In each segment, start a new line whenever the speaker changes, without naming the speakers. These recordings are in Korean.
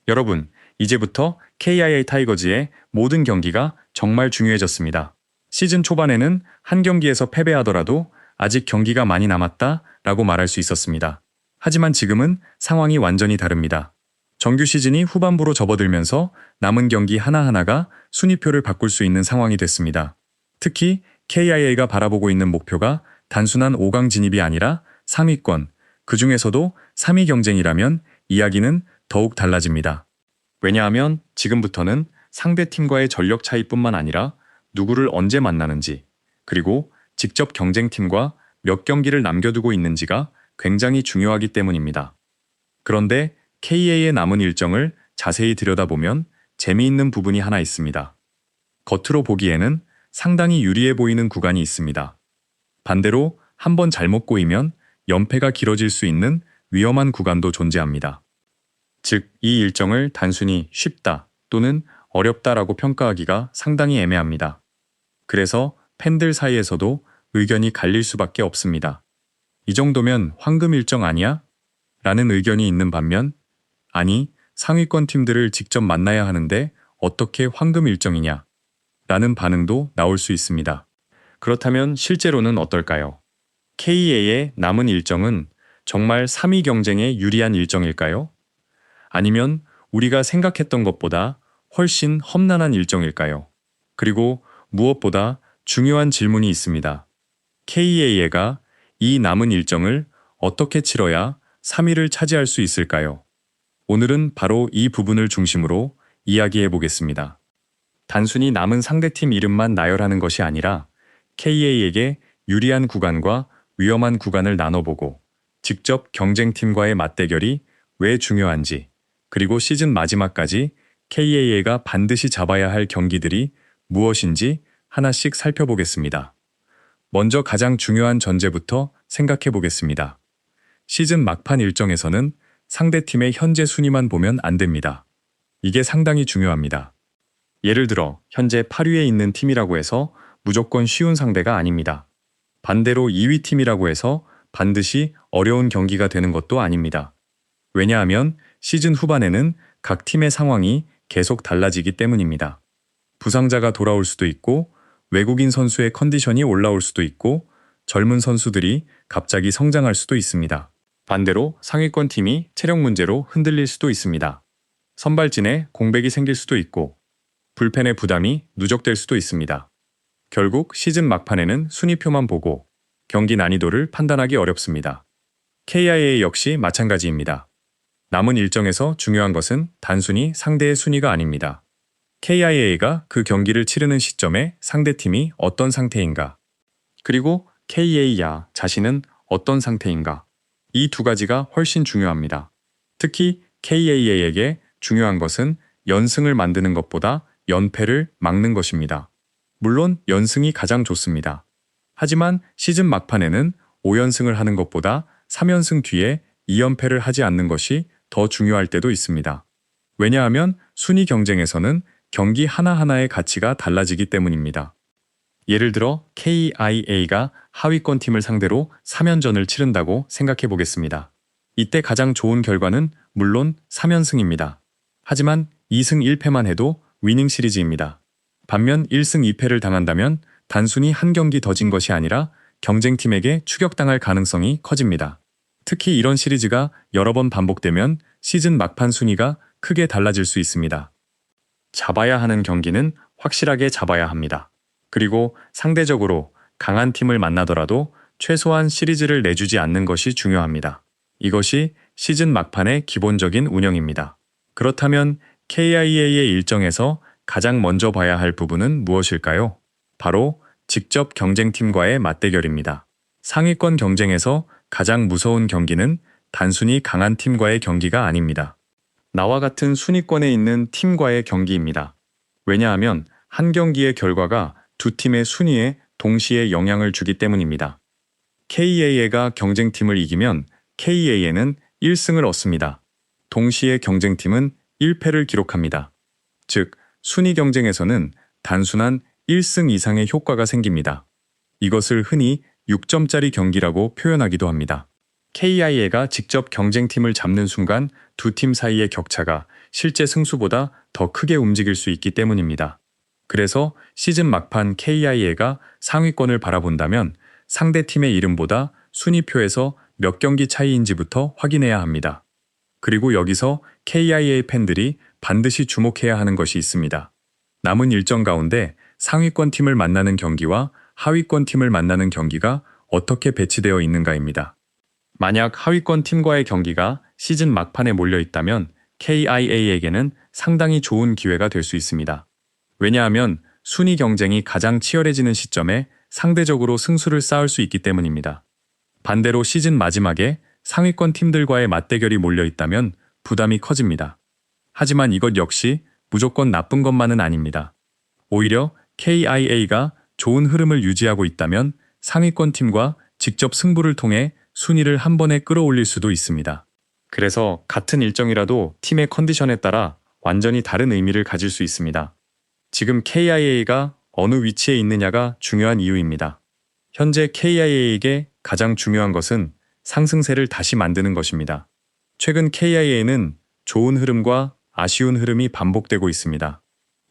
여러분, 이제부터 KIA 타이거즈의 모든 경기가 정말 중요해졌습니다. 시즌 초반에는 한 경기에서 패배하더라도 아직 경기가 많이 남았다라고 말할 수 있었습니다. 하지만 지금은 상황이 완전히 다릅니다. 정규 시즌이 후반부로 접어들면서 남은 경기 하나하나가 순위표를 바꿀 수 있는 상황이 됐습니다. 특히 KIA가 바라보고 있는 목표가 단순한 5강 진입이 아니라 상위권, 그 중에서도 3위 경쟁이라면 이야기는 더욱 달라집니다. 왜냐하면 지금부터는 상대팀과의 전력 차이뿐만 아니라 누구를 언제 만나는지, 그리고 직접 경쟁팀과 몇 경기를 남겨두고 있는지가 굉장히 중요하기 때문입니다. 그런데 KA의 남은 일정을 자세히 들여다보면 재미있는 부분이 하나 있습니다. 겉으로 보기에는 상당히 유리해 보이는 구간이 있습니다. 반대로 한번 잘못 꼬이면 연패가 길어질 수 있는 위험한 구간도 존재합니다. 즉, 이 일정을 단순히 쉽다 또는 어렵다라고 평가하기가 상당히 애매합니다. 그래서 팬들 사이에서도 의견이 갈릴 수밖에 없습니다. 이 정도면 황금 일정 아니야? 라는 의견이 있는 반면, 아니, 상위권 팀들을 직접 만나야 하는데 어떻게 황금 일정이냐? 라는 반응도 나올 수 있습니다. 그렇다면 실제로는 어떨까요? KA의 남은 일정은 정말 3위 경쟁에 유리한 일정일까요? 아니면 우리가 생각했던 것보다 훨씬 험난한 일정일까요? 그리고 무엇보다 중요한 질문이 있습니다. KA가 이 남은 일정을 어떻게 치러야 3위를 차지할 수 있을까요? 오늘은 바로 이 부분을 중심으로 이야기해 보겠습니다. 단순히 남은 상대팀 이름만 나열하는 것이 아니라 KA에게 유리한 구간과 위험한 구간을 나눠보고 직접 경쟁팀과의 맞대결이 왜 중요한지, 그리고 시즌 마지막까지 KA가 반드시 잡아야 할 경기들이 무엇인지 하나씩 살펴보겠습니다. 먼저 가장 중요한 전제부터 생각해 보겠습니다. 시즌 막판 일정에서는 상대팀의 현재 순위만 보면 안 됩니다. 이게 상당히 중요합니다. 예를 들어 현재 8위에 있는 팀이라고 해서 무조건 쉬운 상대가 아닙니다. 반대로 2위 팀이라고 해서 반드시 어려운 경기가 되는 것도 아닙니다. 왜냐하면 시즌 후반에는 각 팀의 상황이 계속 달라지기 때문입니다. 부상자가 돌아올 수도 있고, 외국인 선수의 컨디션이 올라올 수도 있고, 젊은 선수들이 갑자기 성장할 수도 있습니다. 반대로 상위권 팀이 체력 문제로 흔들릴 수도 있습니다. 선발진에 공백이 생길 수도 있고, 불펜의 부담이 누적될 수도 있습니다. 결국 시즌 막판에는 순위표만 보고 경기 난이도를 판단하기 어렵습니다. KIA 역시 마찬가지입니다. 남은 일정에서 중요한 것은 단순히 상대의 순위가 아닙니다. KIA가 그 경기를 치르는 시점에 상대팀이 어떤 상태인가, 그리고 KIA 자신은 어떤 상태인가, 이 두 가지가 훨씬 중요합니다. 특히 KIA에게 중요한 것은 연승을 만드는 것보다 연패를 막는 것입니다. 물론 연승이 가장 좋습니다. 하지만 시즌 막판에는 5연승을 하는 것보다 3연승 뒤에 2연패를 하지 않는 것이 더 중요할 때도 있습니다. 왜냐하면 순위 경쟁에서는 경기 하나하나의 가치가 달라지기 때문입니다. 예를 들어 KIA가 하위권 팀을 상대로 3연전을 치른다고 생각해 보겠습니다. 이때 가장 좋은 결과는 물론 3연승입니다. 하지만 2승 1패만 해도 위닝 시리즈입니다. 반면 1승 2패를 당한다면 단순히 한 경기 더 진 것이 아니라 경쟁팀에게 추격당할 가능성이 커집니다. 특히 이런 시리즈가 여러 번 반복되면 시즌 막판 순위가 크게 달라질 수 있습니다. 잡아야 하는 경기는 확실하게 잡아야 합니다. 그리고 상대적으로 강한 팀을 만나더라도 최소한 시리즈를 내주지 않는 것이 중요합니다. 이것이 시즌 막판의 기본적인 운영입니다. 그렇다면 KIA의 일정에서 가장 먼저 봐야 할 부분은 무엇일까요? 바로 직접 경쟁팀과의 맞대결입니다. 상위권 경쟁에서 가장 무서운 경기는 단순히 강한 팀과의 경기가 아닙니다. 나와 같은 순위권에 있는 팀과의 경기입니다. 왜냐하면 한 경기의 결과가 두 팀의 순위에 동시에 영향을 주기 때문입니다. KA가 경쟁팀을 이기면 KA는 1승을 얻습니다. 동시에 경쟁팀은 1패를 기록합니다. 즉, 순위 경쟁에서는 단순한 1승 이상의 효과가 생깁니다. 이것을 흔히 6점짜리 경기라고 표현하기도 합니다. KIA가 직접 경쟁팀을 잡는 순간 두 팀 사이의 격차가 실제 승수보다 더 크게 움직일 수 있기 때문입니다. 그래서 시즌 막판 KIA가 상위권을 바라본다면 상대 팀의 이름보다 순위표에서 몇 경기 차이인지부터 확인해야 합니다. 그리고 여기서 KIA 팬들이 반드시 주목해야 하는 것이 있습니다. 남은 일정 가운데 상위권 팀을 만나는 경기와 하위권 팀을 만나는 경기가 어떻게 배치되어 있는가입니다. 만약 하위권 팀과의 경기가 시즌 막판에 몰려 있다면 KIA에게는 상당히 좋은 기회가 될 수 있습니다. 왜냐하면 순위 경쟁이 가장 치열해지는 시점에 상대적으로 승수를 쌓을 수 있기 때문입니다. 반대로 시즌 마지막에 상위권 팀들과의 맞대결이 몰려 있다면 부담이 커집니다. 하지만 이것 역시 무조건 나쁜 것만은 아닙니다. 오히려 KIA가 좋은 흐름을 유지하고 있다면 상위권 팀과 직접 승부를 통해 순위를 한 번에 끌어올릴 수도 있습니다. 그래서 같은 일정이라도 팀의 컨디션에 따라 완전히 다른 의미를 가질 수 있습니다. 지금 KIA가 어느 위치에 있느냐가 중요한 이유입니다. 현재 KIA에게 가장 중요한 것은 상승세를 다시 만드는 것입니다. 최근 KIA는 좋은 흐름과 아쉬운 흐름이 반복되고 있습니다.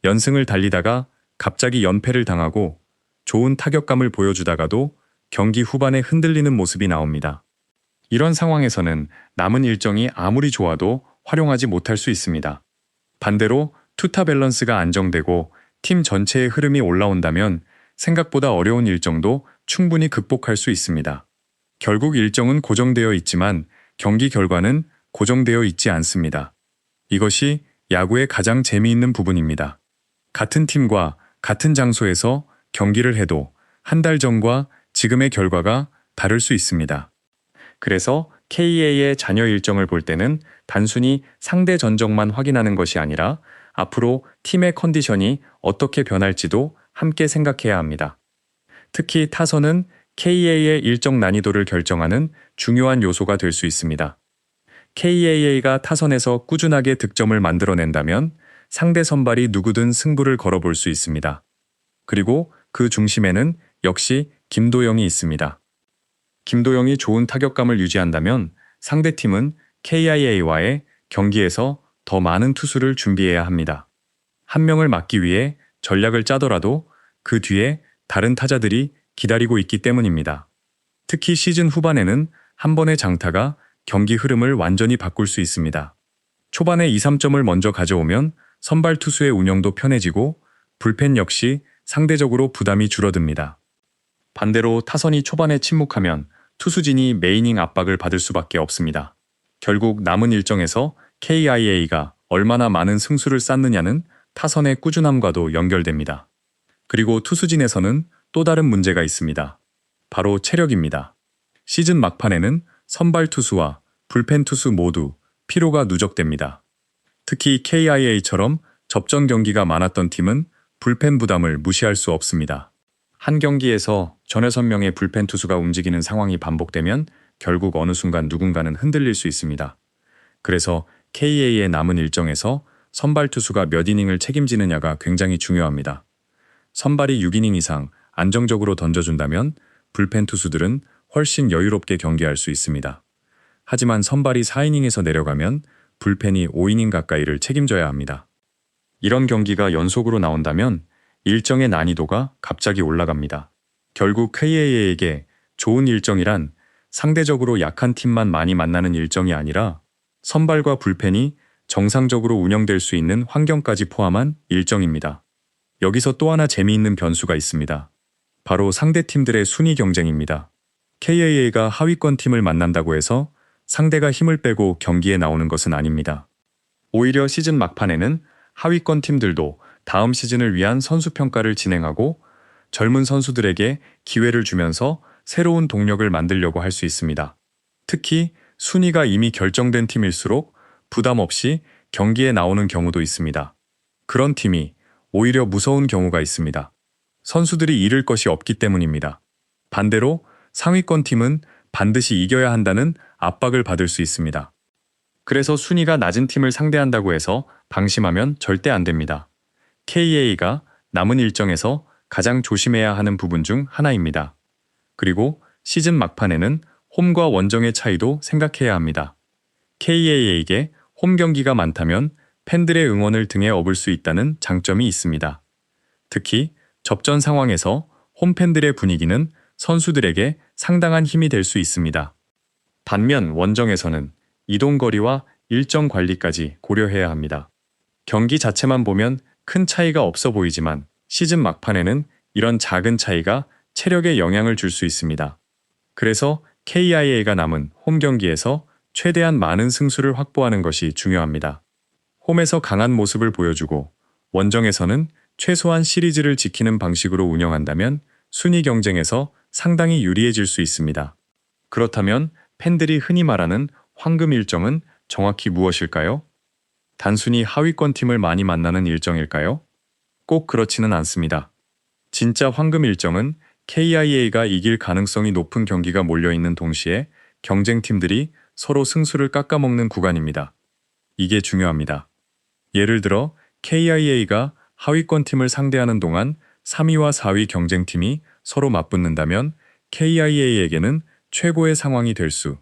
연승을 달리다가 갑자기 연패를 당하고 좋은 타격감을 보여주다가도 경기 후반에 흔들리는 모습이 나옵니다. 이런 상황에서는 남은 일정이 아무리 좋아도 활용하지 못할 수 있습니다. 반대로 투타 밸런스가 안정되고 팀 전체의 흐름이 올라온다면 생각보다 어려운 일정도 충분히 극복할 수 있습니다. 결국 일정은 고정되어 있지만 경기 결과는 고정되어 있지 않습니다. 이것이 야구의 가장 재미있는 부분입니다. 같은 팀과 같은 장소에서 경기를 해도 한 달 전과 지금의 결과가 다를 수 있습니다. 그래서 KA의 잔여 일정을 볼 때는 단순히 상대 전적만 확인하는 것이 아니라 앞으로 팀의 컨디션이 어떻게 변할지도 함께 생각해야 합니다. 특히 타선은 KA의 일정 난이도를 결정하는 중요한 요소가 될 수 있습니다. KA가 타선에서 꾸준하게 득점을 만들어낸다면 상대 선발이 누구든 승부를 걸어볼 수 있습니다. 그리고 그 중심에는 역시 김도영이 있습니다. 김도영이 좋은 타격감을 유지한다면 상대팀은 KIA와의 경기에서 더 많은 투수를 준비해야 합니다. 한 명을 막기 위해 전략을 짜더라도 그 뒤에 다른 타자들이 기다리고 있기 때문입니다. 특히 시즌 후반에는 한 번의 장타가 경기 흐름을 완전히 바꿀 수 있습니다. 초반에 2, 3점을 먼저 가져오면 선발 투수의 운영도 편해지고 불펜 역시 상대적으로 부담이 줄어듭니다. 반대로 타선이 초반에 침묵하면 투수진이 메이닝 압박을 받을 수밖에 없습니다. 결국 남은 일정에서 KIA가 얼마나 많은 승수를 쌓느냐는 타선의 꾸준함과도 연결됩니다. 그리고 투수진에서는 또 다른 문제가 있습니다. 바로 체력입니다. 시즌 막판에는 선발 투수와 불펜 투수 모두 피로가 누적됩니다. 특히 KIA처럼 접전 경기가 많았던 팀은 불펜 부담을 무시할 수 없습니다. 한 경기에서 전해섯 명의 불펜 투수가 움직이는 상황이 반복되면 결국 어느 순간 누군가는 흔들릴 수 있습니다. 그래서 KA의 남은 일정에서 선발 투수가 몇 이닝을 책임지느냐가 굉장히 중요합니다. 선발이 6이닝 이상 안정적으로 던져준다면 불펜 투수들은 훨씬 여유롭게 경기할 수 있습니다. 하지만 선발이 4이닝에서 내려가면 불펜이 5이닝 가까이를 책임져야 합니다. 이런 경기가 연속으로 나온다면 일정의 난이도가 갑자기 올라갑니다. 결국 KA에게 좋은 일정이란 상대적으로 약한 팀만 많이 만나는 일정이 아니라 선발과 불펜이 정상적으로 운영될 수 있는 환경까지 포함한 일정입니다. 여기서 또 하나 재미있는 변수가 있습니다. 바로 상대팀들의 순위 경쟁입니다. KA가 하위권 팀을 만난다고 해서 상대가 힘을 빼고 경기에 나오는 것은 아닙니다. 오히려 시즌 막판에는 하위권 팀들도 다음 시즌을 위한 선수 평가를 진행하고 젊은 선수들에게 기회를 주면서 새로운 동력을 만들려고 할 수 있습니다. 특히 순위가 이미 결정된 팀일수록 부담 없이 경기에 나오는 경우도 있습니다. 그런 팀이 오히려 무서운 경우가 있습니다. 선수들이 잃을 것이 없기 때문입니다. 반대로 상위권 팀은 반드시 이겨야 한다는 압박을 받을 수 있습니다. 그래서 순위가 낮은 팀을 상대한다고 해서 방심하면 절대 안 됩니다. KA가 남은 일정에서 가장 조심해야 하는 부분 중 하나입니다. 그리고 시즌 막판에는 홈과 원정의 차이도 생각해야 합니다. KA에게 홈 경기가 많다면 팬들의 응원을 등에 업을 수 있다는 장점이 있습니다. 특히 접전 상황에서 홈팬들의 분위기는 선수들에게 상당한 힘이 될 수 있습니다. 반면 원정에서는 이동 거리와 일정 관리까지 고려해야 합니다. 경기 자체만 보면 큰 차이가 없어 보이지만 시즌 막판에는 이런 작은 차이가 체력에 영향을 줄 수 있습니다. 그래서 KIA가 남은 홈 경기에서 최대한 많은 승수를 확보하는 것이 중요합니다. 홈에서 강한 모습을 보여주고 원정에서는 최소한 시리즈를 지키는 방식으로 운영한다면 순위 경쟁에서 상당히 유리해질 수 있습니다. 그렇다면 팬들이 흔히 말하는 황금 일정은 정확히 무엇일까요? 단순히 하위권 팀을 많이 만나는 일정일까요? 꼭 그렇지는 않습니다. 진짜 황금 일정은 KIA가 이길 가능성이 높은 경기가 몰려있는 동시에 경쟁팀들이 서로 승수를 깎아먹는 구간입니다. 이게 중요합니다. 예를 들어 KIA가 하위권 팀을 상대하는 동안 3위와 4위 경쟁팀이 서로 맞붙는다면 KIA에게는 최고의 상황이 될 수